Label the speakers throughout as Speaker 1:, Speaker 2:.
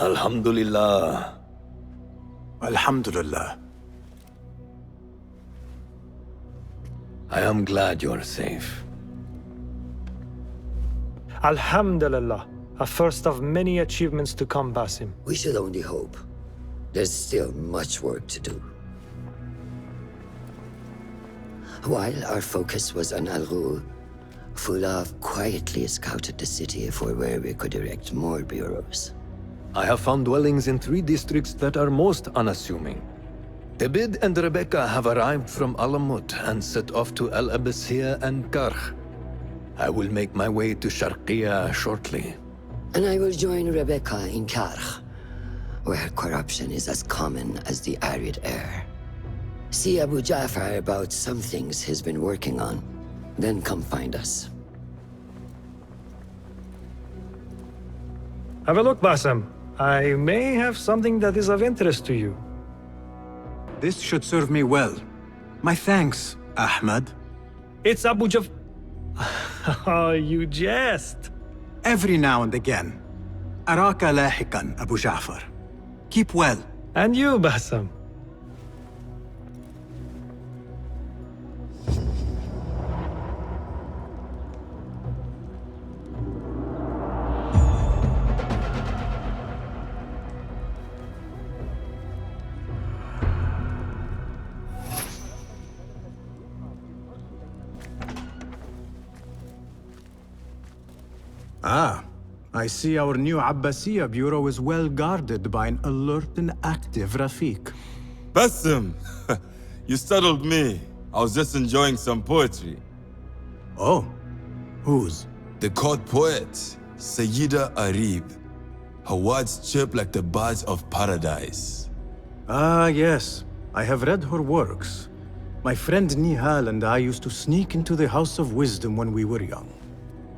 Speaker 1: Alhamdulillah.
Speaker 2: Alhamdulillah.
Speaker 1: I am glad you're safe.
Speaker 3: Alhamdulillah. A first of many achievements to come, Basim.
Speaker 4: We should only hope. There's still much work to do. While our focus was on Al-Ghul, Fulaf quietly scouted the city for where we could erect more bureaus.
Speaker 1: I have found dwellings in 3 districts that are most unassuming. Abid and Rebecca have arrived from Alamut and set off to Al Abbasiyah and Karh. I will make my way to Sharqiyya shortly.
Speaker 4: And I will join Rebecca in Karh, where corruption is as common as the arid air. See Abu Ja'far about some things he's been working on, then come find us.
Speaker 3: Have a look, Basim. I may have something that is of interest to you.
Speaker 2: This should serve me well. My thanks, Ahmad.
Speaker 3: It's Abu Jaf... Oh, you jest.
Speaker 2: Every now and again. Araka lahikan, Abu Ja'far. Keep well.
Speaker 3: And you, Basim.
Speaker 2: Ah, I see our new Abbasiyah bureau is well guarded by an alert and active Rafiq.
Speaker 5: Basim! You startled me. I was just enjoying some poetry.
Speaker 2: Oh, whose?
Speaker 5: The court poet, Sayyida Arib. Her words chirp like the birds of paradise.
Speaker 2: Ah, yes. I have read her works. My friend Nihal and I used to sneak into the House of Wisdom when we were young.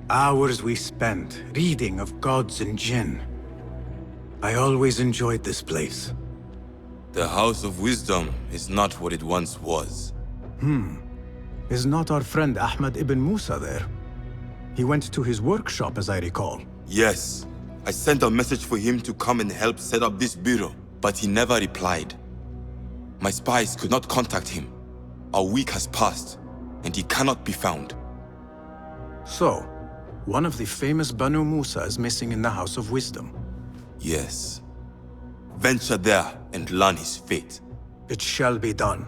Speaker 2: Hours we spent reading of gods and jinn. I always enjoyed this place.
Speaker 5: The House of Wisdom is not what it once was.
Speaker 2: Is not our friend Ahmad ibn Musa there? He went to his workshop, as I recall.
Speaker 5: Yes, I sent a message for him to come and help set up this bureau, but he never replied. My spies could not contact him. A week has passed, and he cannot be found.
Speaker 2: So, one of the famous Banu Musa is missing in the House of Wisdom.
Speaker 5: Yes. Venture there and learn his fate.
Speaker 2: It shall be done.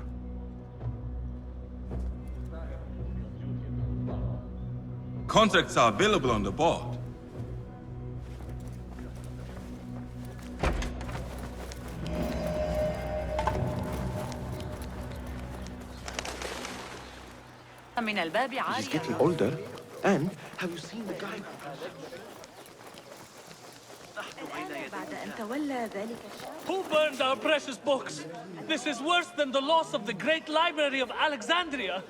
Speaker 5: Contracts are available on the board.
Speaker 6: He's getting older. And have you seen the guy?
Speaker 7: Who burned our precious books? This is worse than the loss of the great library of Alexandria.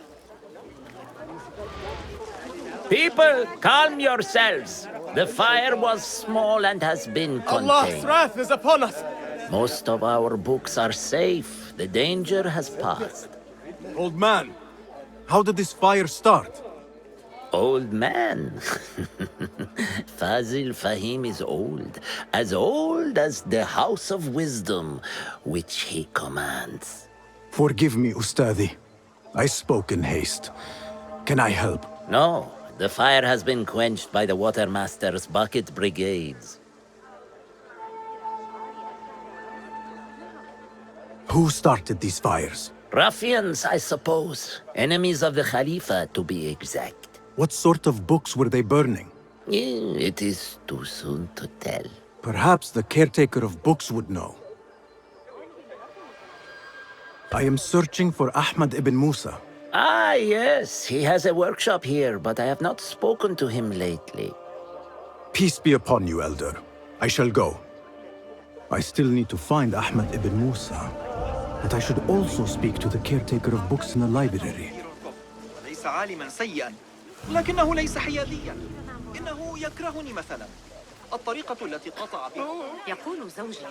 Speaker 8: People, calm yourselves. The fire was small and has been contained.
Speaker 6: Allah's wrath is upon us!
Speaker 8: Most of our books are safe. The danger has passed.
Speaker 2: Old man, how did this fire start?
Speaker 8: Old man. Fazil Fahim is old as the House of Wisdom, which he commands.
Speaker 2: Forgive me, Ustadi. I spoke in haste. Can I help?
Speaker 8: No, the fire has been quenched by the Watermaster's bucket brigades.
Speaker 2: Who started these fires?
Speaker 8: Ruffians, I suppose. Enemies of the Khalifa, to be exact.
Speaker 2: What sort of books were they burning?
Speaker 8: It is too soon to tell.
Speaker 2: Perhaps the caretaker of books would know. I am searching for Ahmad ibn Musa.
Speaker 8: Ah, yes, he has a workshop here, but I have not spoken to him lately.
Speaker 2: Peace be upon you, Elder. I shall go. I still need to find Ahmad ibn Musa. But I should also speak to the caretaker of books in the library.
Speaker 6: ليس عالما سيئا لكنه ليس حياديا إنه يكرهني مثلا الطريقة التي قطع بها
Speaker 9: يقول زوجي.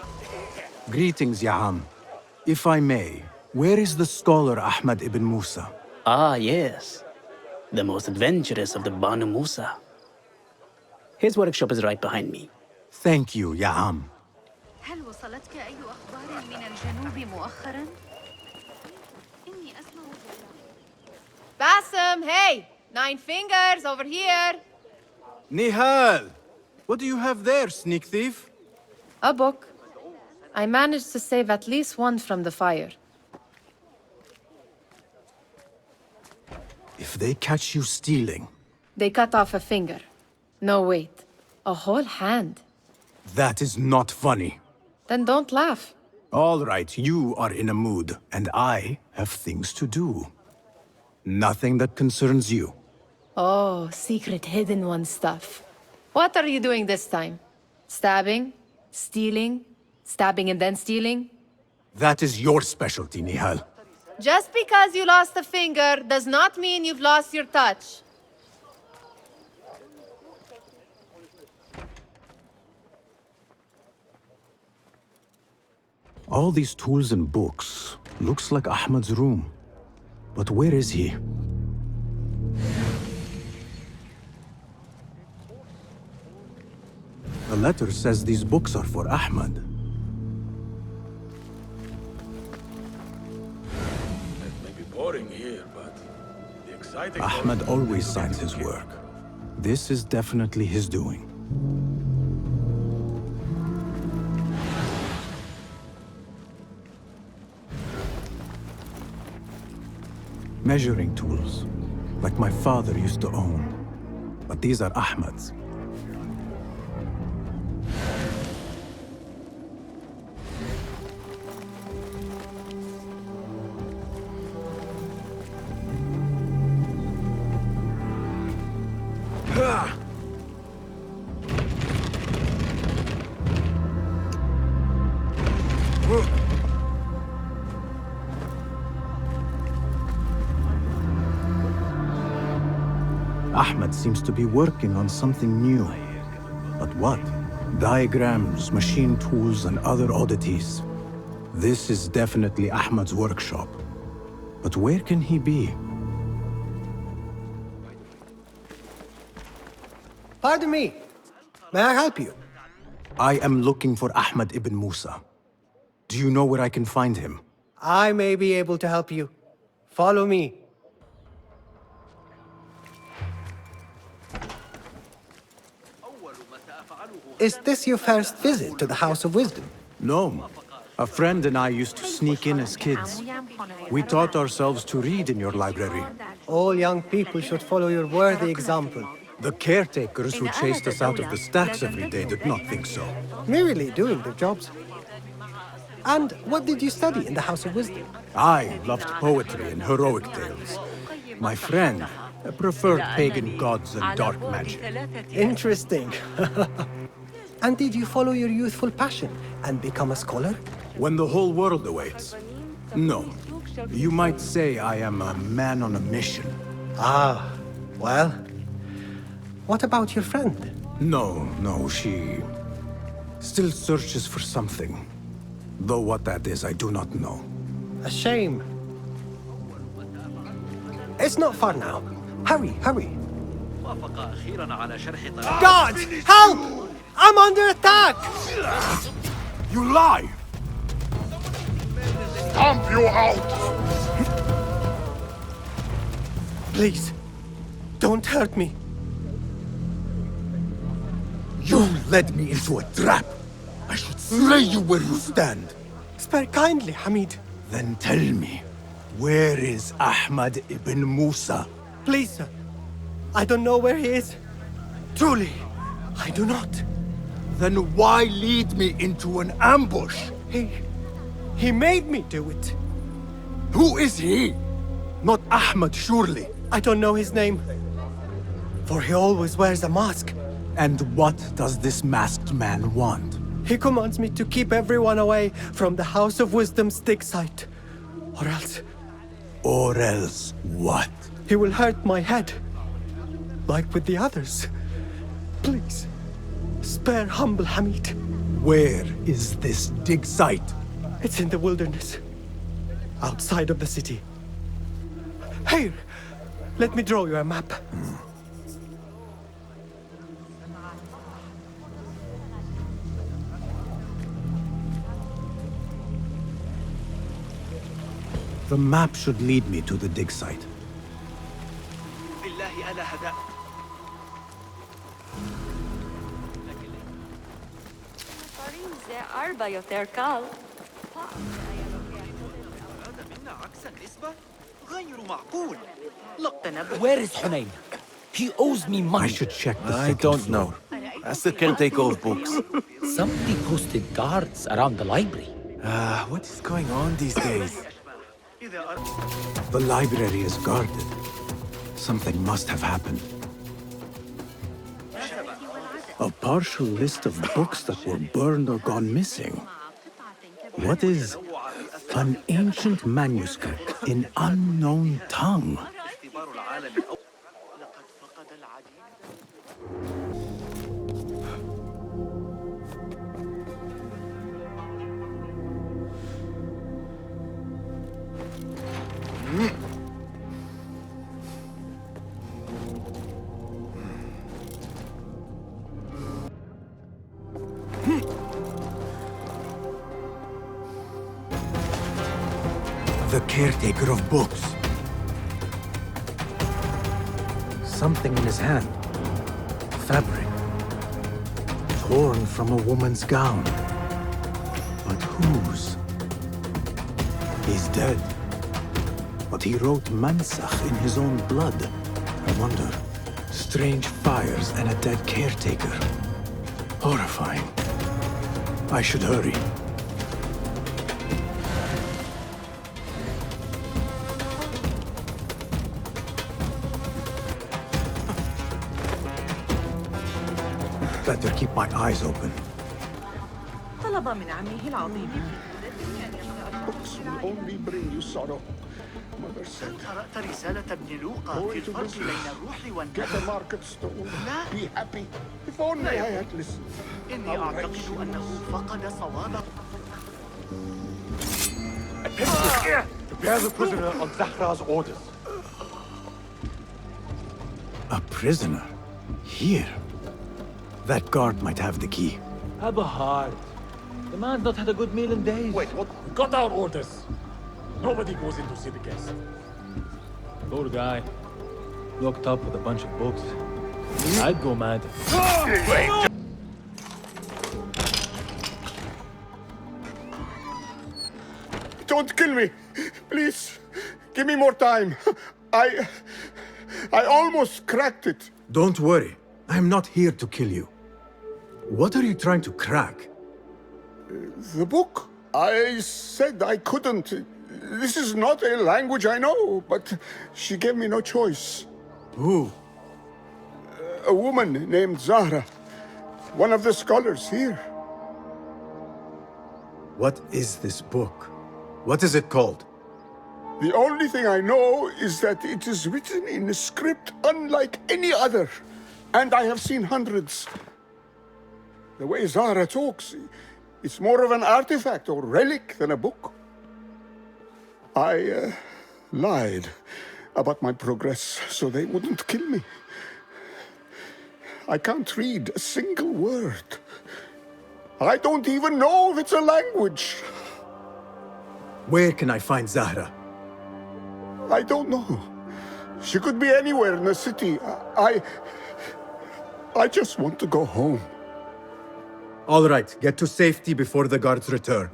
Speaker 2: Greetings, Ya'am. If I may, where is the scholar Ahmad ibn Musa?
Speaker 10: Ah, yes. The most adventurous of the Banu Musa. His workshop is right behind me.
Speaker 2: Thank you, Ya'am.
Speaker 9: وصلتك أي أخبار من الجنوب مؤخراً؟ إني أسمع
Speaker 11: Bassem, hey! 9 fingers, over here!
Speaker 2: Nihal! What do you have there, sneak thief?
Speaker 11: A book. I managed to save at least one from the fire.
Speaker 2: If they catch you stealing,
Speaker 11: They cut off a finger. No, wait. A whole hand.
Speaker 2: that is not funny.
Speaker 11: Then don't laugh.
Speaker 2: All right, you are in a mood, and I have things to do. Nothing that concerns you.
Speaker 11: Oh, secret hidden one stuff. What are you doing this time? Stabbing? Stealing? Stabbing and then stealing?
Speaker 2: That is your specialty, Nihal.
Speaker 11: Just because you lost a finger does not mean you've lost your touch.
Speaker 2: All these tools and books. Looks like Ahmad's room. But where is he? The letter says these books are for Ahmad.
Speaker 12: It may be boring here, but the exciting
Speaker 2: Ahmad always signs his work. This is definitely his doing. Measuring tools, like my father used to own. But these are Ahmad's. Ahmed seems to be working on something new. But what? Diagrams, machine tools, and other oddities. This is definitely Ahmed's workshop. But where can he be?
Speaker 13: Pardon me. May I help you?
Speaker 2: I am looking for Ahmed ibn Musa. Do you know where I can find him?
Speaker 13: I may be able to help you. Follow me. Is this your first visit to the House of Wisdom?
Speaker 2: No. A friend and I used to sneak in as kids. We taught ourselves to read in your library.
Speaker 13: All young people should follow your worthy example.
Speaker 2: The caretakers who chased us out of the stacks every day did not think so.
Speaker 13: Merely doing their jobs. And what did you study in the House of Wisdom?
Speaker 2: I loved poetry and heroic tales. My friend preferred pagan gods and dark magic.
Speaker 13: Interesting. And did you follow your youthful passion and become a scholar?
Speaker 2: When the whole world awaits. No. You might say I am a man on a mission.
Speaker 13: Ah, well. What about your friend?
Speaker 2: No, she still searches for something. Though what that is, I do not know.
Speaker 13: A shame. It's not far now. Hurry, hurry. God, help! I'm under attack!
Speaker 2: You lie!
Speaker 12: Stomp you out!
Speaker 13: Please, don't hurt me.
Speaker 2: You led me into a trap. I should slay you where you stand.
Speaker 13: Spare kindly, Hamid.
Speaker 2: Then tell me, where is Ahmad ibn Musa?
Speaker 13: Please, sir. I don't know where he is. Truly, I do not.
Speaker 2: Then why lead me into an ambush?
Speaker 13: He made me do it.
Speaker 2: Who is he? Not Ahmad, surely.
Speaker 13: I don't know his name. For he always wears a mask.
Speaker 2: And what does this masked man want?
Speaker 13: He commands me to keep everyone away from the House of Wisdom's dig site. Or else...
Speaker 2: Or else what?
Speaker 13: He will hurt my head. Like with the others. Please, spare humble Hamid.
Speaker 2: Where is this dig site?
Speaker 13: It's in the wilderness. Outside of the city. Here, let me draw you a map.
Speaker 2: The map should lead me to the dig site.
Speaker 6: بالله ألا هدأ. هذا منا عكس النسبة غير معقول.
Speaker 14: Where is Hunayn? He owes me money.
Speaker 2: I should check the
Speaker 15: I don't know. Ask the caretaker of books.
Speaker 14: Somebody posted guards around the library.
Speaker 15: What is going on these days?
Speaker 2: The library is guarded. Something must have happened. A partial list of books that were burned or gone missing. What is an ancient manuscript in unknown tongue? The caretaker of books. Something in his hand. Fabric. Torn from a woman's gown. But whose? He's dead. But he wrote Mansakh in his own blood. I wonder. Strange fires and a dead caretaker. Horrifying. I should hurry. Better keep my eyes open.
Speaker 16: طلب من عمه العظيم
Speaker 17: Books will only bring you sorrow. Mother said.
Speaker 6: قرأت رسالة ابن لوقا في الفرق بين الروح
Speaker 17: Get a
Speaker 6: والنفس.
Speaker 17: market stone. Be happy. If only I had listened.
Speaker 6: إني أعتقد أنه فقد صوابه.
Speaker 17: Prepare the prisoner on Zahra's orders.
Speaker 2: A prisoner? Here? That guard might have the key.
Speaker 7: Have a heart. The man's not had a good meal in days.
Speaker 12: Wait, what? We got our orders. Nobody goes in to see the guest.
Speaker 7: Poor guy. Locked up with a bunch of books. I'd go mad.
Speaker 12: Wait!
Speaker 17: Don't kill me. Please. Give me more time. I almost cracked it.
Speaker 2: Don't worry. I'm not here to kill you. What are you trying to crack?
Speaker 17: The book. I said I couldn't. This is not a language I know, but she gave me no choice.
Speaker 2: Who?
Speaker 17: A woman named Zahra. One of the scholars here.
Speaker 2: What is this book? What is it called?
Speaker 17: The only thing I know is that it is written in a script unlike any other. And I have seen hundreds. The way Zahra talks, it's more of an artifact or relic than a book. I lied about my progress so they wouldn't kill me. I can't read a single word. I don't even know if it's a language.
Speaker 2: Where can I find Zahra?
Speaker 17: I don't know. She could be anywhere in the city. I just want to go home.
Speaker 2: All right, get to safety before the guards return.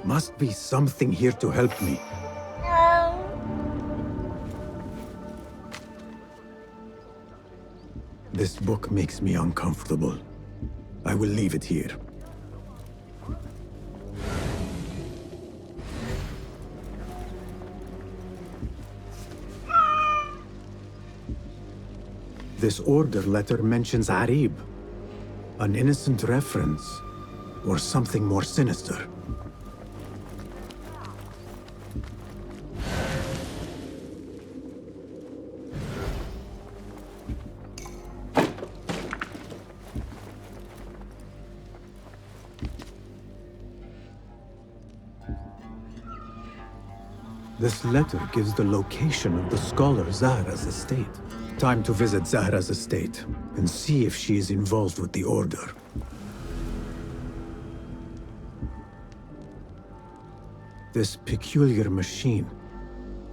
Speaker 2: Must be something here to help me. This book makes me uncomfortable. I will leave it here. This order letter mentions Arib. An innocent reference, or something more sinister. This letter gives the location of the scholar Zahra's estate. Time to visit Zahra's estate and see if she is involved with the Order. This peculiar machine.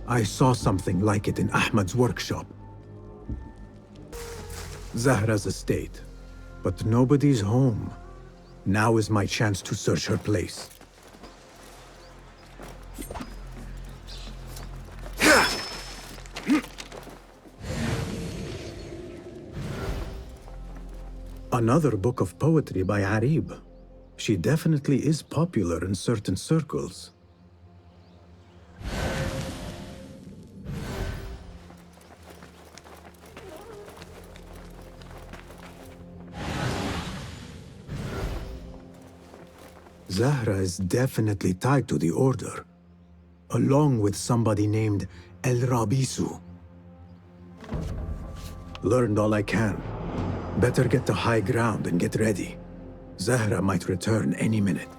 Speaker 2: I saw something like it in Ahmad's workshop. Zahra's estate. But nobody's home. Now is my chance to search her place. Another book of poetry by Arib. She definitely is popular in certain circles. Zahra is definitely tied to the Order, along with somebody named El Rabisu. Learned all I can. Better get to high ground and get ready. Zahra might return any minute.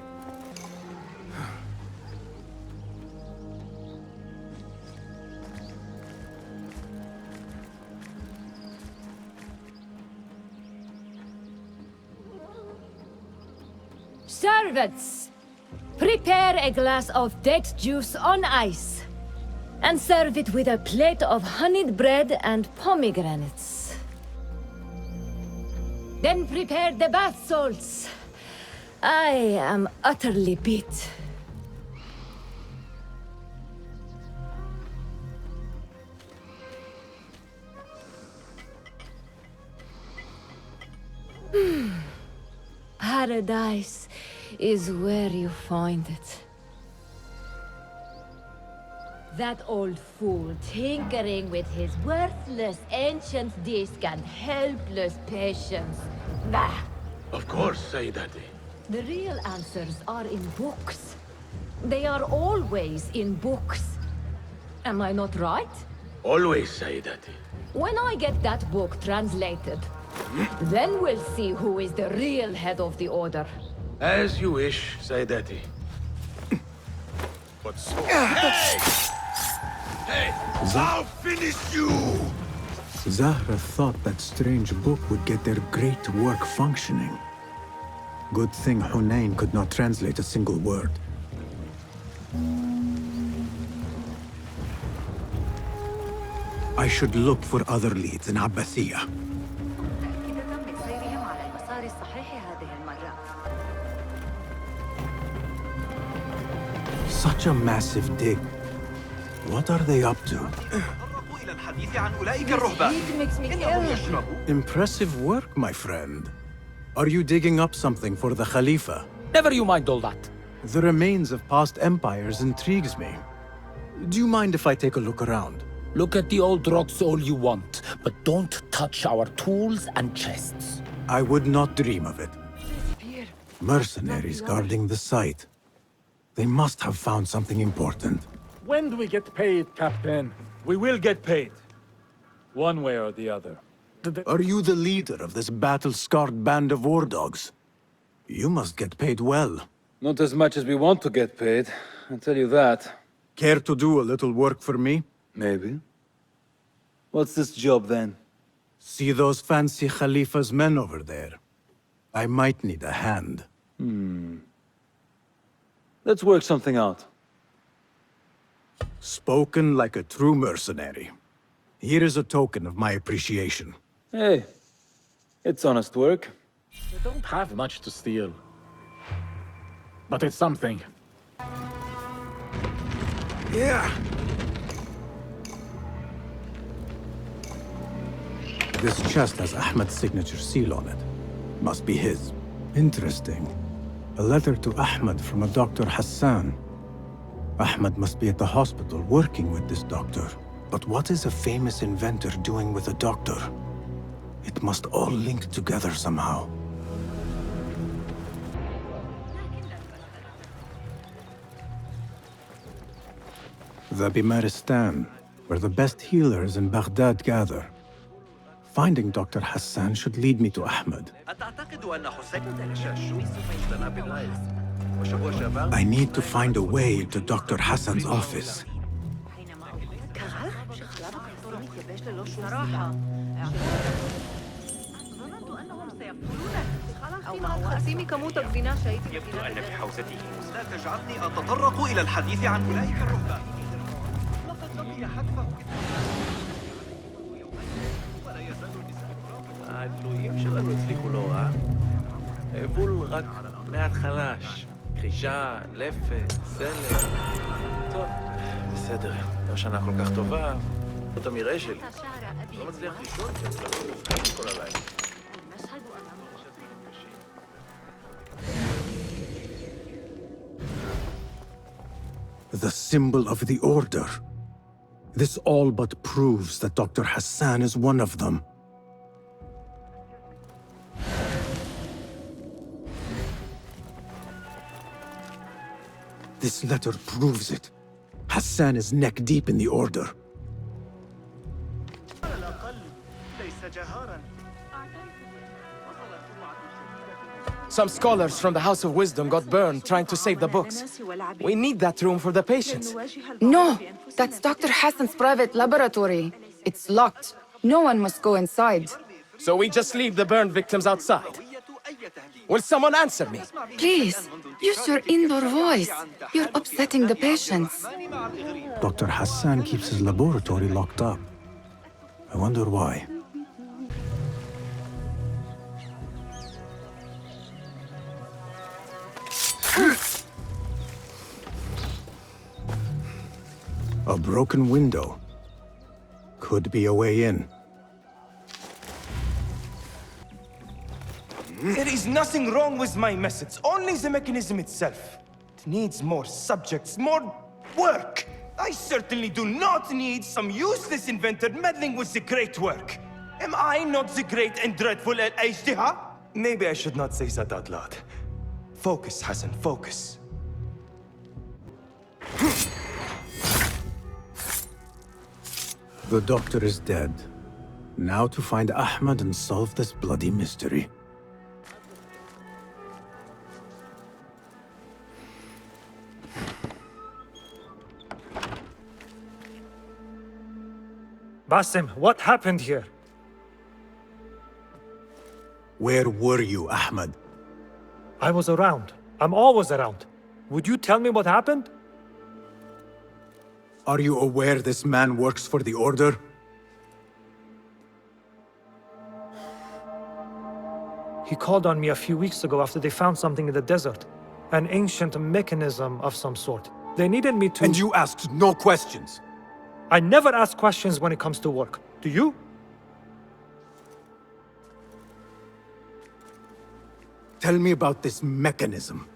Speaker 18: Servants, prepare a glass of date juice on ice, and serve it with a plate of honeyed bread and pomegranates. Then prepare the bath salts. I am utterly beat. Paradise is where you find it. That old fool tinkering with his worthless ancient disc and helpless patience. Bah!
Speaker 12: Of course, Sayyidati.
Speaker 18: The real answers are in books. They are always in books. Am I not right?
Speaker 12: Always, Sayyidati.
Speaker 18: When I get that book translated, then we'll see who is the real head of the Order.
Speaker 12: As you wish, Sayyidati. But so... Hey! Hey! I'll finish you!
Speaker 2: Zahra thought that strange book would get their great work functioning. Good thing Hunayn could not translate a single word. I should look for other leads in Abbasiyah. Such a massive dig. What are they up to? Impressive work, my friend. Are you digging up something for the Khalifa?
Speaker 14: Never you mind all that.
Speaker 2: The remains of past empires intrigues me. Do you mind if I take a look around?
Speaker 14: Look at the old rocks all you want, but don't touch our tools and chests.
Speaker 2: I would not dream of it. Mercenaries guarding the site. They must have found something important.
Speaker 19: When do we get paid, Captain? We will get paid. One way or the other.
Speaker 2: Are you the leader of this battle-scarred band of war dogs? You must get paid well.
Speaker 19: Not as much as we want to get paid, I'll tell you that.
Speaker 2: Care to do a little work for me?
Speaker 19: Maybe. What's this job then?
Speaker 2: See those fancy Khalifa's men over there? I might need a hand.
Speaker 19: Let's work something out.
Speaker 2: Spoken like a true mercenary. Here is a token of my appreciation.
Speaker 19: Hey, it's honest work. We don't have much to steal. But it's something.
Speaker 2: Yeah. This chest has Ahmad's signature seal on it. Must be his. Interesting. A letter to Ahmad from a Dr. Hassan. Ahmad must be at the hospital working with this doctor. But what is a famous inventor doing with a doctor? It must all link together somehow. The Bimaristan, where the best healers in Baghdad gather. Finding Dr. Hassan should lead me to Ahmad. I need to find a way to Dr. Hassan's office.
Speaker 6: يبدو أن بحوزته لا تجعلني أتطرق إلى الحديث عن أولئك الرهبان. لقد بقي حتفه ولا يزال
Speaker 15: האלוהים שלנו הצליחו לא רע. הבול רק מעט חלש. קרישה, לפת, סלע. טוב, בסדר. לא שנה כל כך טובה. זאת המרעה שלי. לא מצליח לישון, כי אני לא מובחן כל הלילה.
Speaker 2: The symbol of the Order. This all but proves that Dr. Hassan is one of them. This letter proves it. Hassan is neck deep in the Order.
Speaker 20: Some scholars from the House of Wisdom got burned trying to save the books. We need that room for the patients.
Speaker 21: No, that's Dr. Hassan's private laboratory. It's locked. No one must go inside.
Speaker 20: So we just leave the burned victims outside. Will someone answer me?
Speaker 21: Please, use your indoor voice. You're upsetting the patients.
Speaker 2: Dr. Hassan keeps his laboratory locked up. I wonder why. A broken window. Could be a way in.
Speaker 22: There is nothing wrong with my methods, only the mechanism itself. It needs more subjects, more work. I certainly do not need some useless inventor meddling with the great work. Am I not the great and dreadful Al-Ajdiha? Maybe I should not say that out loud. Focus, Hassan, focus.
Speaker 2: The doctor is dead. Now to find Ahmed and solve this bloody mystery.
Speaker 3: Basim, what happened here?
Speaker 2: Where were you, Ahmed?
Speaker 3: I was around. I'm always around. Would you tell me what happened?
Speaker 2: Are you aware this man works for the Order?
Speaker 3: He called on me a few weeks ago after they found something in the desert. An ancient mechanism of some sort. They needed me to—
Speaker 2: And you asked no questions?
Speaker 3: I never ask questions when it comes to work. Do you?
Speaker 2: Tell me about this mechanism.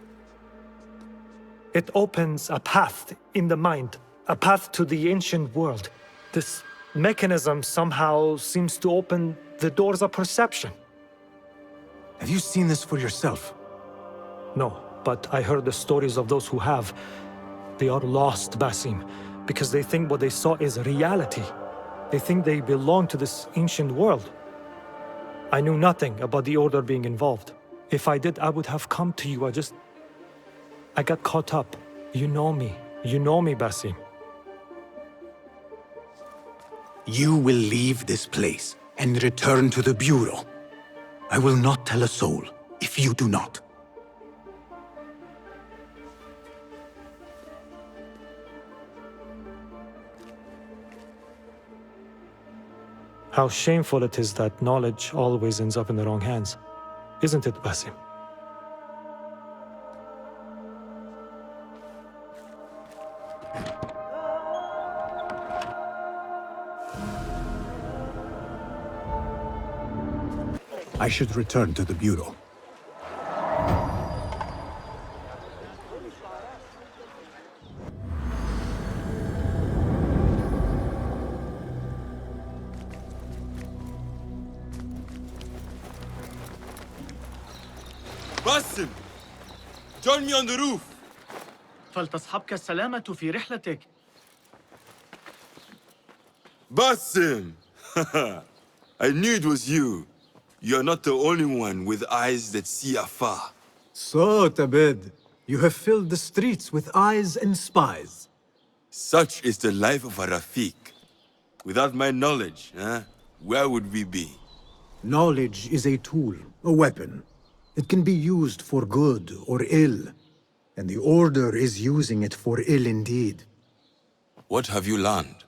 Speaker 3: It opens a path in the mind, a path to the ancient world. This mechanism somehow seems to open the doors of perception.
Speaker 2: Have you seen this for yourself?
Speaker 3: No, but I heard the stories of those who have. They are lost, Basim, because they think what they saw is reality. They think they belong to this ancient world. I knew nothing about the Order being involved. If I did, I would have come to you. I got caught up. You know me. You know me, Basim.
Speaker 2: You will leave this place and return to the Bureau. I will not tell a soul if you do not.
Speaker 3: How shameful it is that knowledge always ends up in the wrong hands. Isn't it, Basim?
Speaker 2: I should return to the Bureau.
Speaker 5: Basim! Join me on the roof!
Speaker 7: فلتصحبك السلامة في رحلتك.
Speaker 5: Basim! I knew it was you. You're not the only one with eyes that see afar.
Speaker 2: So, Tabid, you have filled the streets with eyes and spies.
Speaker 5: Such is the life of a Rafiq. Without my knowledge, where would we be?
Speaker 2: Knowledge is a tool, a weapon. It can be used for good or ill, and the Order is using it for ill indeed.
Speaker 5: What have you learned?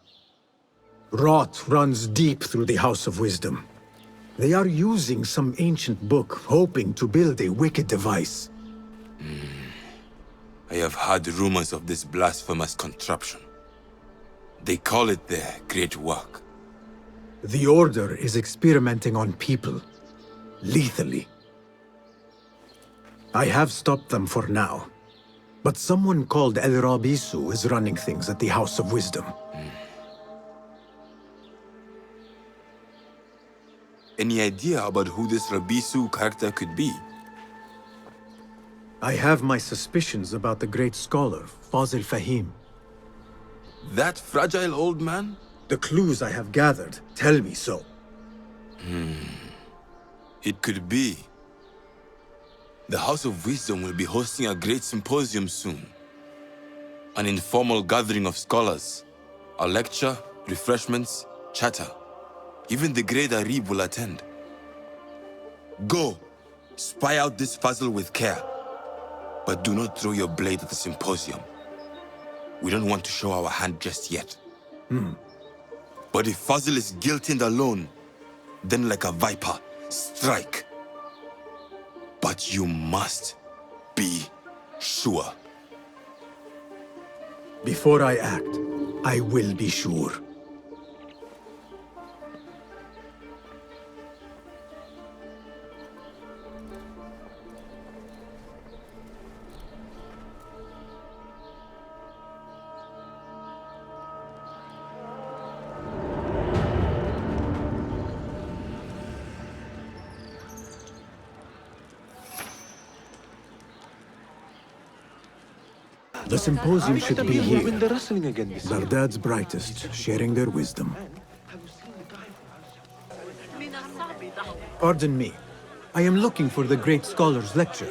Speaker 2: Rot runs deep through the House of Wisdom. They are using some ancient book, hoping to build a wicked device.
Speaker 5: I have heard rumors of this blasphemous contraption. They call it their great work.
Speaker 2: The Order is experimenting on people, lethally. I have stopped them for now, but someone called El Rabisu is running things at the House of Wisdom.
Speaker 5: Any idea about who this Rabisu character could be?
Speaker 2: I have my suspicions about the great scholar, Fazil Fahim.
Speaker 5: That fragile old man?
Speaker 2: The clues I have gathered tell me so.
Speaker 5: It could be. The House of Wisdom will be hosting a great symposium soon. An informal gathering of scholars. A lecture, refreshments, chatter. Even the great Arib will attend. Go, spy out this puzzle with care. But do not throw your blade at the symposium. We don't want to show our hand just yet. But if Fazil is guilty and alone, then like a viper, strike. But you must be sure.
Speaker 2: Before I act, I will be sure. The symposium should be here. Baghdad's brightest, sharing their wisdom. Pardon me. I am looking for the great scholar's lecture.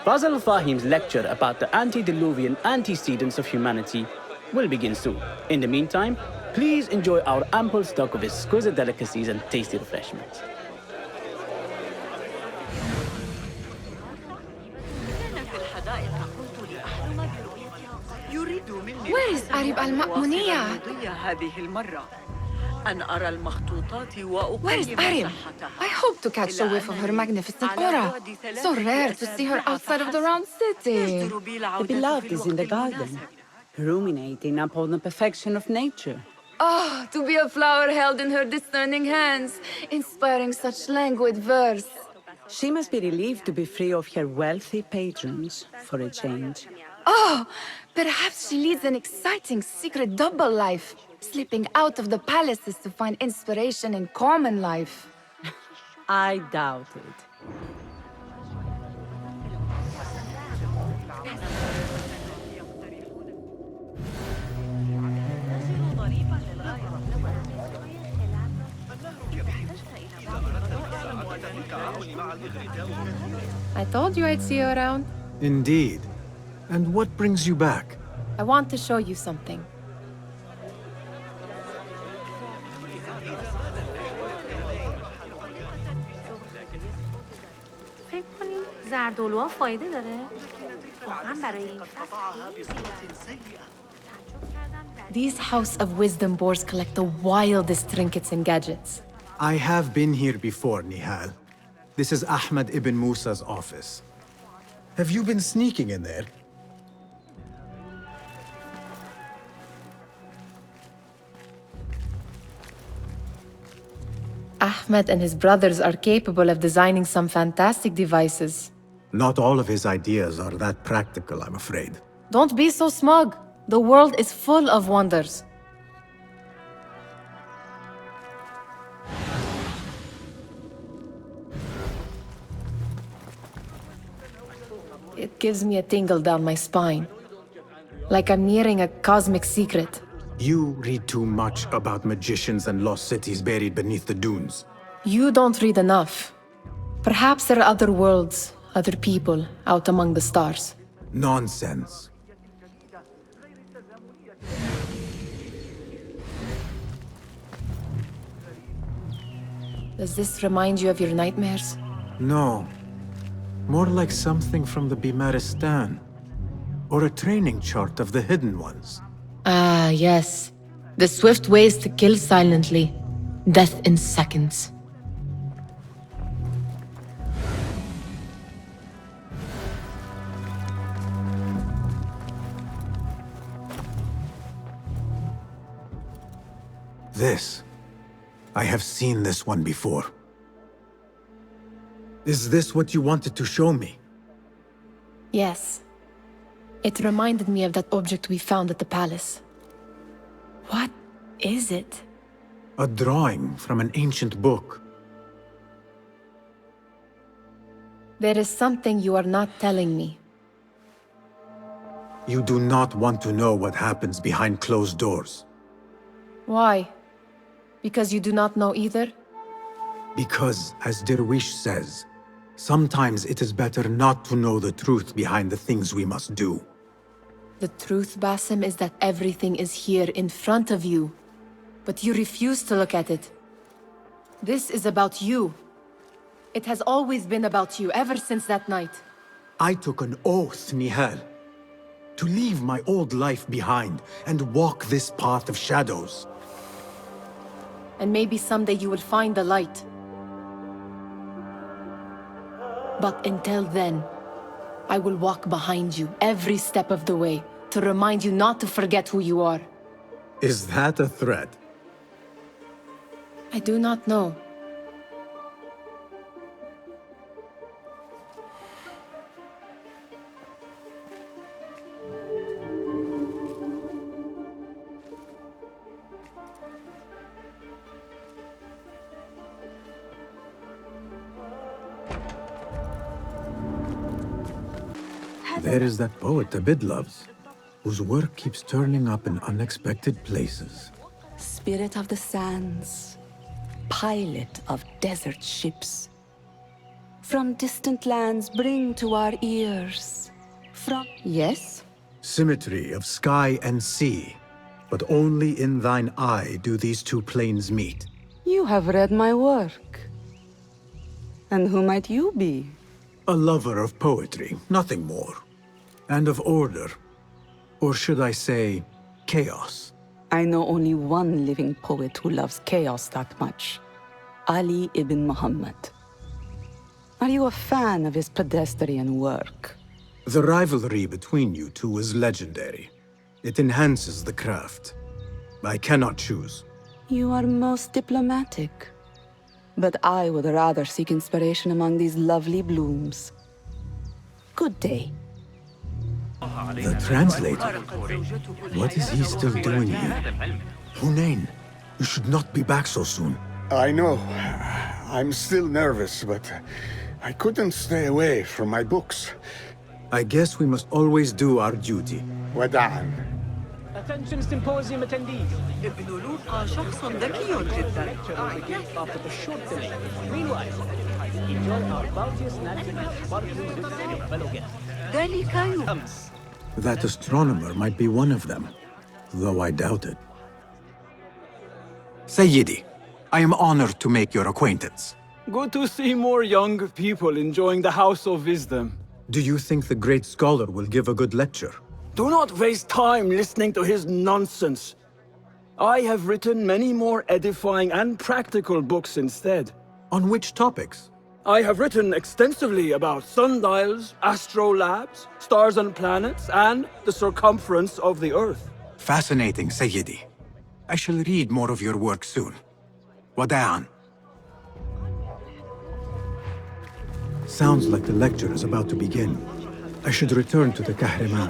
Speaker 10: Fazl Fahim's lecture about the antediluvian antecedents of humanity will begin soon. In the meantime, please enjoy our ample stock of exquisite delicacies and tasty refreshments.
Speaker 21: Where is Arib al-Ma'muniyah? Where is Arib? I hope to catch a whiff of her magnificent aura. So rare to see her outside of the round city.
Speaker 1: The beloved is in the garden, ruminating upon the perfection of nature.
Speaker 21: Oh, to be a flower held in her discerning hands, inspiring such languid verse.
Speaker 1: She must be relieved to be free of her wealthy patrons for a change.
Speaker 21: Oh, perhaps she leads an exciting secret double life, slipping out of the palaces to find inspiration in common life.
Speaker 1: I doubt it.
Speaker 11: I told you I'd see you around.
Speaker 2: Indeed. And what brings you back?
Speaker 11: I want to show you something.
Speaker 4: فکر کنی زردآلوها فایده داره؟ واقعا برای این
Speaker 11: These House of Wisdom boars collect the wildest trinkets and gadgets.
Speaker 2: I have been here before, Nihal. This is Ahmed ibn Musa's office. Have you been sneaking in there?
Speaker 11: Ahmed and his brothers are capable of designing some fantastic devices.
Speaker 2: Not all of his ideas are that practical, I'm afraid.
Speaker 11: Don't be so smug. The world is full of wonders. It gives me a tingle down my spine. Like I'm nearing a cosmic secret.
Speaker 2: You read too much about magicians and lost cities buried beneath the dunes.
Speaker 11: You don't read enough. Perhaps there are other worlds, other people out among the stars.
Speaker 2: Nonsense.
Speaker 11: Does this remind you of your nightmares?
Speaker 2: No. More like something from the Bimaristan. Or a training chart of the Hidden Ones.
Speaker 11: Ah, yes. The swift ways to kill silently. Death in seconds.
Speaker 2: This. I have seen this one before. Is this what you wanted to show me?
Speaker 11: Yes. It reminded me of that object we found at the palace. What is it?
Speaker 2: A drawing from an ancient book.
Speaker 11: There is something you are not telling me.
Speaker 2: You do not want to know what happens behind closed doors.
Speaker 11: Why? Because you do not know either?
Speaker 2: Because, as Derwish says, sometimes it is better not to know the truth behind the things we must do.
Speaker 11: The truth, Basim, is that everything is here in front of you. But you refuse to look at it. This is about you. It has always been about you, ever since that night.
Speaker 2: I took an oath, Nihal, to leave my old life behind and walk this path of shadows.
Speaker 11: And maybe someday you will find the light. But until then, I will walk behind you every step of the way to remind you not to forget who you are.
Speaker 2: Is that a threat?
Speaker 11: I do not know.
Speaker 2: There is that poet Abid loves, whose work keeps turning up in unexpected places.
Speaker 1: Spirit of the sands, pilot of desert ships. From distant lands bring to our ears. Yes?
Speaker 2: Symmetry of sky and sea, but only in thine eye do these two planes meet.
Speaker 1: You have read my work. And who might you be?
Speaker 2: A lover of poetry, nothing more. And of order. Or should I say, chaos.
Speaker 1: I know only one living poet who loves chaos that much. Ali ibn Muhammad. Are you a fan of his pedestrian work?
Speaker 2: The rivalry between you two is legendary. It enhances the craft. I cannot choose.
Speaker 1: You are most diplomatic. But I would rather seek inspiration among these lovely blooms. Good day.
Speaker 2: The translator? What is he still doing here? Hunain, you should not be back so soon.
Speaker 17: I know. I'm still nervous, but I couldn't stay away from my books.
Speaker 2: I guess we must always do our duty.
Speaker 17: وداعاً.
Speaker 10: Attention symposium attendees.
Speaker 16: ابن لوقا شخص ذكي جدا.
Speaker 10: After the short delay. Meanwhile, enjoy our bounteous natural and sparkling lips to your fellow guests.
Speaker 16: ذلك يوم.
Speaker 2: That astronomer might be one of them, though I doubt it. Sayyidi, I am honored to make your acquaintance.
Speaker 8: Good to see more young people enjoying the House of Wisdom.
Speaker 2: Do you think the great scholar will give a good lecture?
Speaker 8: Do not waste time listening to his nonsense. I have written many more edifying and practical books instead.
Speaker 2: On which topics?
Speaker 8: I have written extensively about sundials, astrolabes, stars and planets, and the circumference of the Earth.
Speaker 2: Fascinating, Sayyidi. I shall read more of your work soon. Wada'an. Sounds like the lecture is about to begin. I should return to the Kahraman.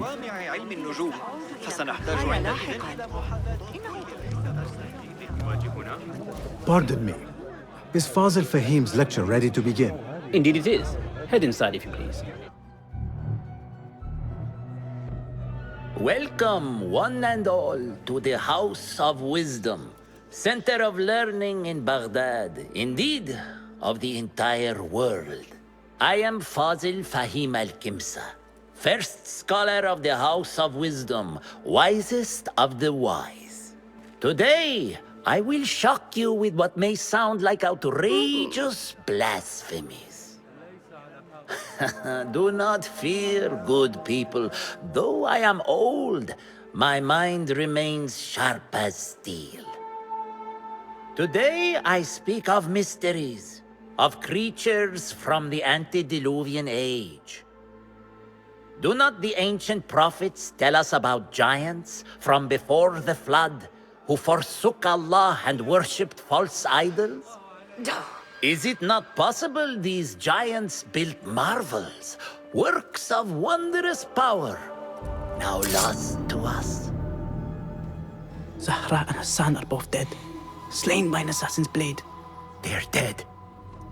Speaker 2: Pardon me. Is Fazil Fahim's lecture ready to begin?
Speaker 10: Indeed it is. Head inside if you please.
Speaker 9: Welcome, one and all, to the House of Wisdom, center of learning in Baghdad, indeed, of the entire world. I am Fazil Fahim al-Kimsa, first scholar of the House of Wisdom, wisest of the wise. Today, I will shock you with what may sound like outrageous blasphemies. Do not fear, good people. Though I am old, my mind remains sharp as steel. Today I speak of mysteries, of creatures from the antediluvian age. Do not the ancient prophets tell us about giants from before the flood who forsook Allah and worshipped false idols? Is it not possible these giants built marvels, works of wondrous power, now lost to us?
Speaker 10: Zahra and Hassan are both dead, slain by an assassin's blade. They're dead.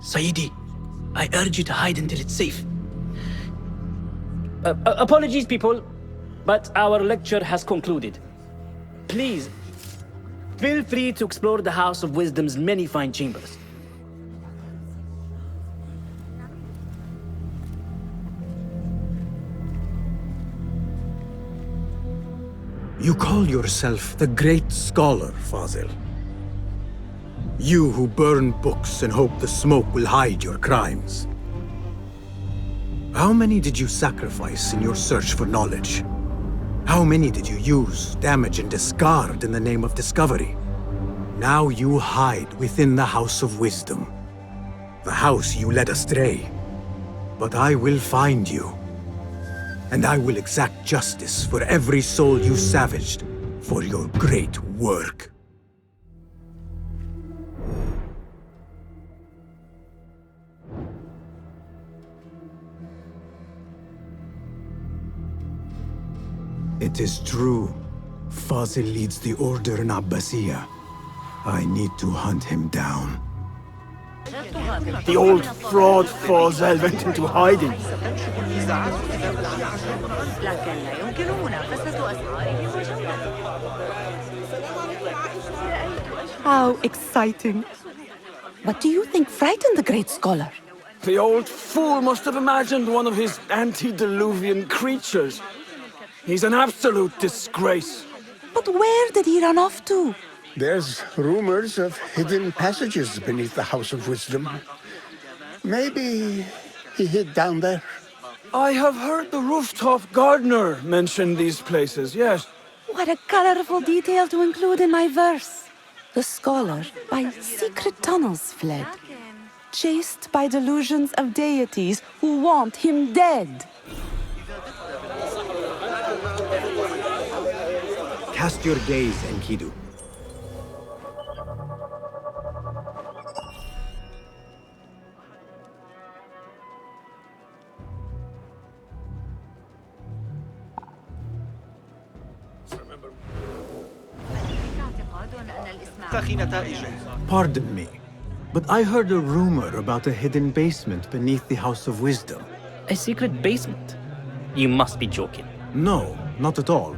Speaker 10: Sayyidi, I urge you to hide until it's safe. Apologies, people, but our lecture has concluded. Please, feel free to explore the House of Wisdom's many fine chambers.
Speaker 2: You call yourself the great scholar, Fazil. You who burn books and hope the smoke will hide your crimes. How many did you sacrifice in your search for knowledge? How many did you use, damage, and discard in the name of discovery? Now you hide within the House of Wisdom. The house you led astray. But I will find you. And I will exact justice for every soul you savaged for your great work. It is true. Fazil leads the order in Abbasiyah. I need to hunt him down.
Speaker 8: The old fraud Fazil went into hiding.
Speaker 1: How exciting. What do you think frightened the great scholar?
Speaker 8: The old fool must have imagined one of his antediluvian creatures. He's an absolute disgrace.
Speaker 1: But where did he run off to?
Speaker 17: There's rumors of hidden passages beneath the House of Wisdom. Maybe he hid down there.
Speaker 8: I have heard the rooftop gardener mention these places, yes.
Speaker 1: What a colorful detail to include in my verse. The scholar by secret tunnels fled, chased by delusions of deities who want him dead.
Speaker 2: Cast your gaze, Enkidu. Pardon me, but I heard a rumor about a hidden basement beneath the House of Wisdom.
Speaker 10: A secret basement? You must be joking.
Speaker 2: No, not at all.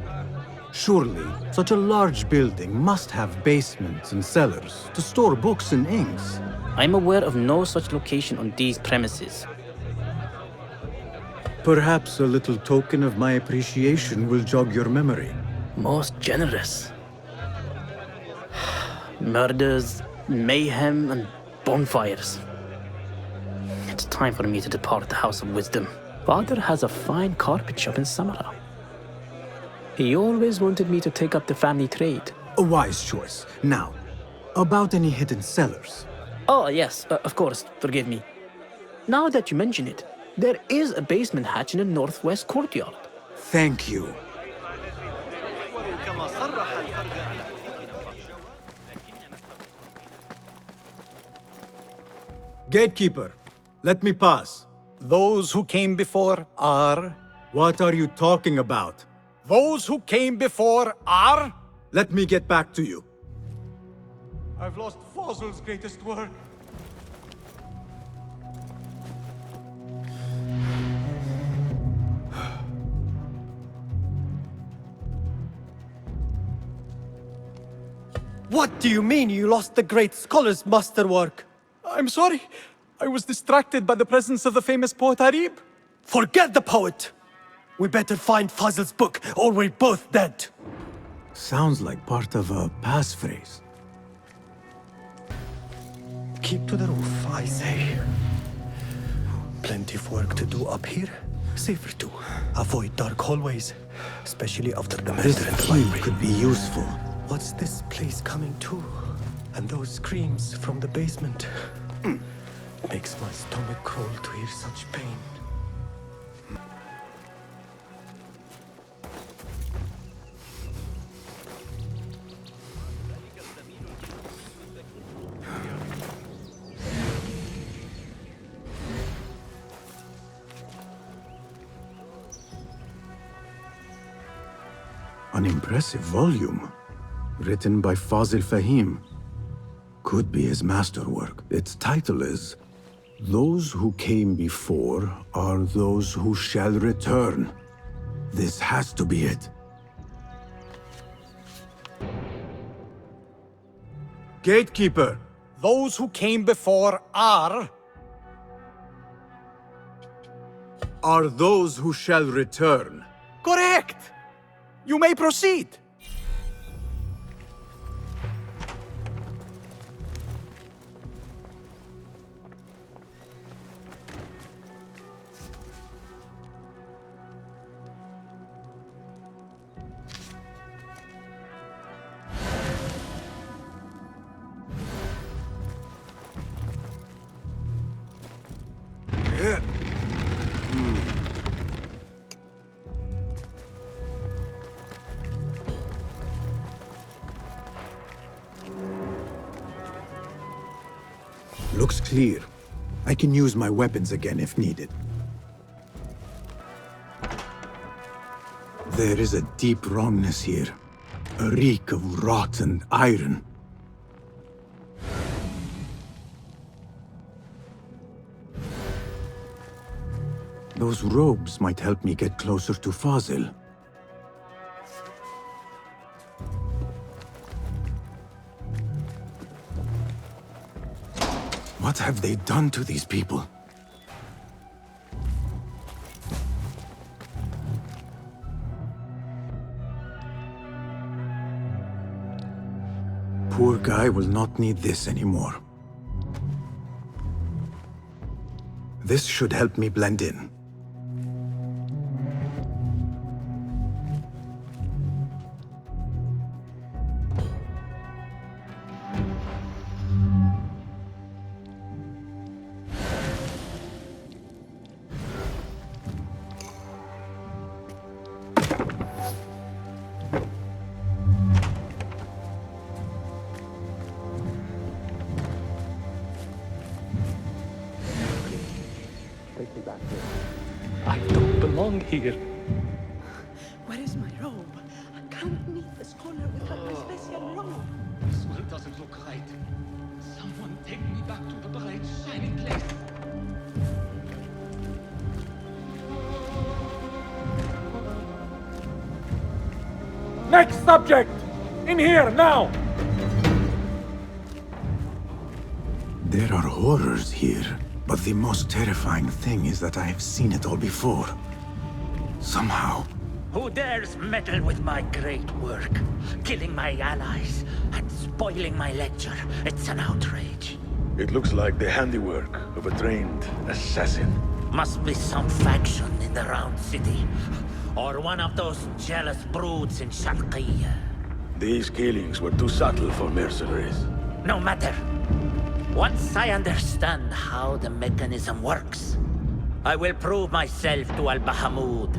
Speaker 2: Surely, such a large building must have basements and cellars to store books and inks.
Speaker 10: I'm aware of no such location on these premises.
Speaker 2: Perhaps a little token of my appreciation will jog your memory.
Speaker 10: Most generous. Murders, mayhem, and bonfires. It's time for me to depart the House of Wisdom. Father has a fine carpet shop in Samara. He always wanted me to take up the family trade.
Speaker 2: A wise choice. Now, about any hidden cellars?
Speaker 10: Oh, yes, of course, forgive me. Now that you mention it, there is a basement hatch in the northwest courtyard.
Speaker 2: Thank you. Gatekeeper, let me pass.
Speaker 13: Those who came before are...
Speaker 2: What are you talking about?
Speaker 13: Those who came before are...
Speaker 2: Let me get back to you.
Speaker 13: I've lost Fazil's greatest work.
Speaker 22: What do you mean you lost the great scholar's masterwork?
Speaker 13: I'm sorry. I was distracted by the presence of the famous poet Arib.
Speaker 22: Forget the poet! We better find Fazil's book, or we're both dead.
Speaker 2: Sounds like part of a passphrase.
Speaker 22: Keep to the roof, I say.
Speaker 12: Plenty of work to do up here. Safer too. Avoid dark hallways, especially after the murder in the library. Could be useful. What's this place coming to? And those screams from the basement. Makes my stomach crawl to hear such pain.
Speaker 2: An impressive volume, written by Fazil Fahim. Could be his masterwork. Its title is, "Those who came before are those who shall return." This has to be it. Gatekeeper!
Speaker 13: Those who came before are
Speaker 2: those who shall return.
Speaker 13: correct! You may proceed.
Speaker 2: Looks clear. I can use my weapons again if needed. There is a deep wrongness here. A reek of rotten iron. Those robes might help me get closer to Fazil. What have they done to these people? Poor guy will not need this anymore. This should help me blend in.
Speaker 3: I don't belong here.
Speaker 16: Where is my robe? I can't meet the scholar without my special robe.
Speaker 14: This world doesn't look right. Someone take me back to the bright, shiny place.
Speaker 3: Next subject! In here, now!
Speaker 2: There are horrors here, but the most terrifying thing is that I have seen it all before. Somehow.
Speaker 9: Who dares meddle with my great work? Killing my allies and spoiling my lecture. It's an outrage.
Speaker 18: It looks like the handiwork of a trained assassin.
Speaker 9: Must be some faction in the Round City. Or one of those jealous broods in Sharqiyya.
Speaker 18: These killings were too subtle for mercenaries.
Speaker 9: No matter. Once I understand how the mechanism works, I will prove myself to Al-Bahamud.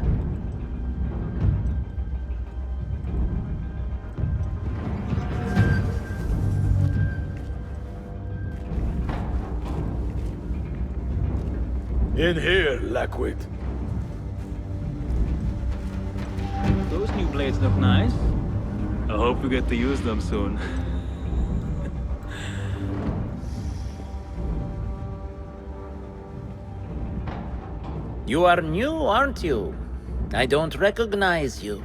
Speaker 18: In here, Lackwit.
Speaker 23: Those new blades look nice. I hope we get to use them soon.
Speaker 9: You are new, aren't you? I don't recognize you.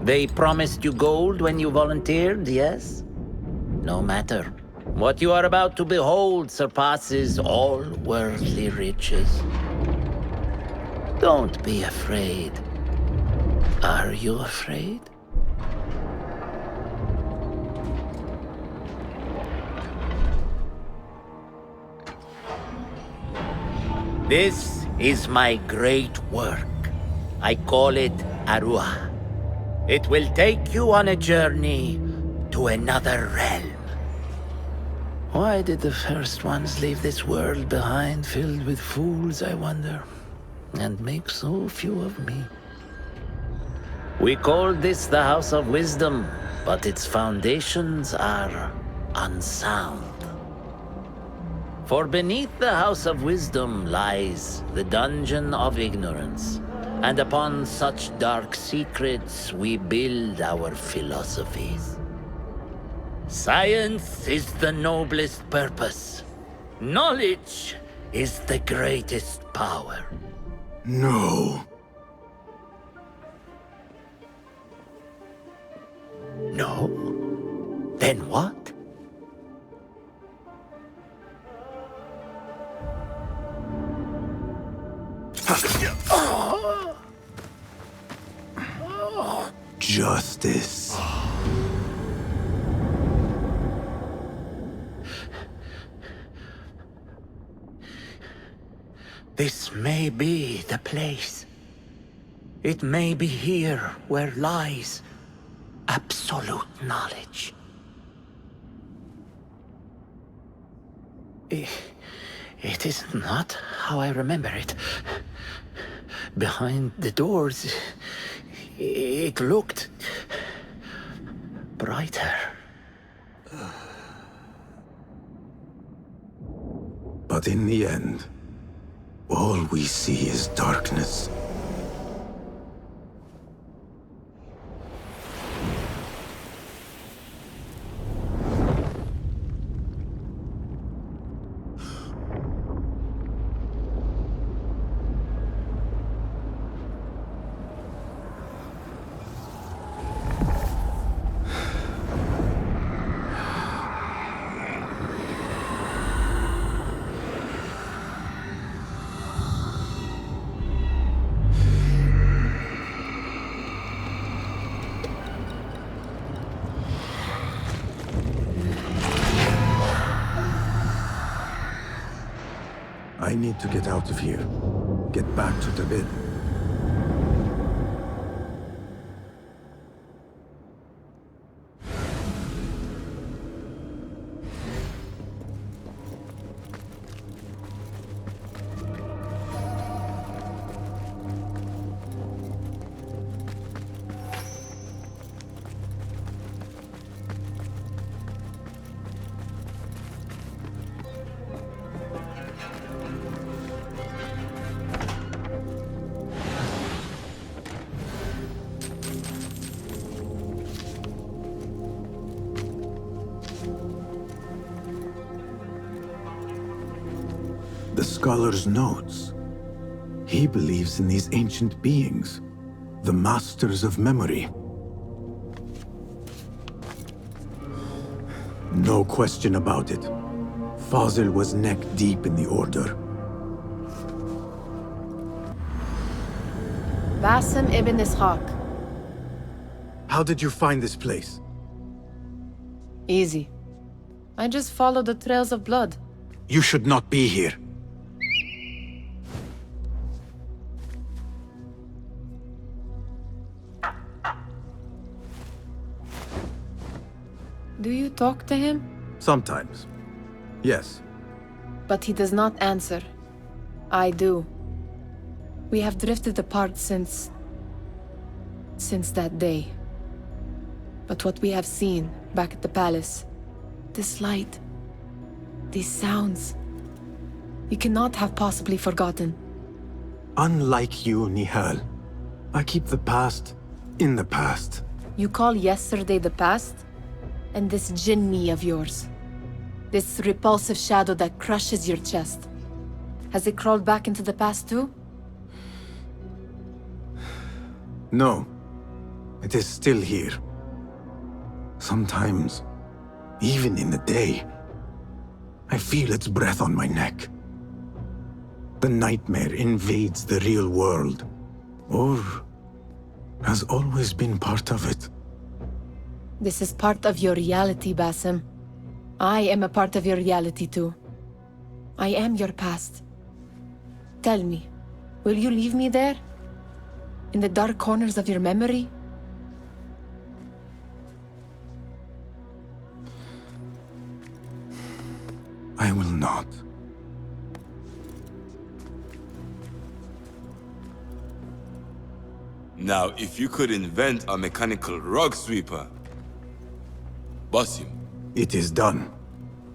Speaker 9: They promised you gold when you volunteered, yes? No matter. What you are about to behold surpasses all worldly riches. Don't be afraid. Are you afraid? This is my great work. I call it Arua. It will take you on a journey to another realm. Why did the first ones leave this world behind filled with fools, I wonder, and make so few of me? We call this the House of Wisdom, but its foundations are unsound. For beneath the House of Wisdom lies the Dungeon of Ignorance, and upon such dark secrets we build our philosophies. Science is the noblest purpose. Knowledge is the greatest power.
Speaker 2: No.
Speaker 9: No? Then what?
Speaker 2: Justice.
Speaker 9: This may be the place. It may be here where lies absolute knowledge. It is not how I remember it. Behind the doors, it looked brighter.
Speaker 2: But in the end, all we see is darkness. I need to get out of here. Get back to the bed. The scholar's notes. He believes in these ancient beings, the masters of memory. No question about it. Fazil was neck deep in the Order.
Speaker 11: Basim ibn Ishaq.
Speaker 2: How did you find this place?
Speaker 11: Easy. I just followed the trails of blood.
Speaker 2: You should not be here.
Speaker 11: Do you talk to him?
Speaker 2: Sometimes. Yes.
Speaker 11: But he does not answer. I do. We have drifted apart since that day. But what we have seen back at the palace, this light, these sounds, you cannot have possibly forgotten.
Speaker 2: Unlike you, Nihal, I keep the past in the past.
Speaker 11: You call yesterday the past? And this jinni of yours, this repulsive shadow that crushes your chest, has it crawled back into the past too?
Speaker 2: No. It is still here. Sometimes, even in the day, I feel its breath on my neck. The nightmare invades the real world, or has always been part of it.
Speaker 11: This is part of your reality, Basim. I am a part of your reality too. I am your past. Tell me, will you leave me there? In the dark corners of your memory?
Speaker 2: I will not.
Speaker 5: Now, if you could invent a mechanical rug sweeper, Basim.
Speaker 2: It is done.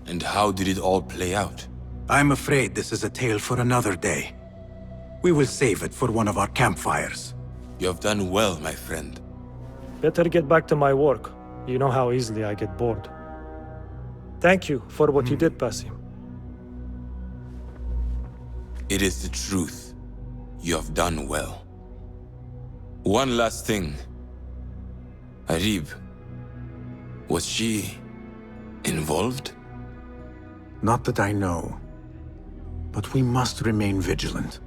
Speaker 5: And how did it all play out?
Speaker 2: I'm afraid this is a tale for another day. We will save it for one of our campfires.
Speaker 5: You have done well, my friend.
Speaker 3: Better get back to my work. You know how easily I get bored. Thank you for what you did, Basim.
Speaker 5: It is the truth. You have done well. One last thing. Arib, was she involved?
Speaker 2: Not that I know. But we must remain vigilant.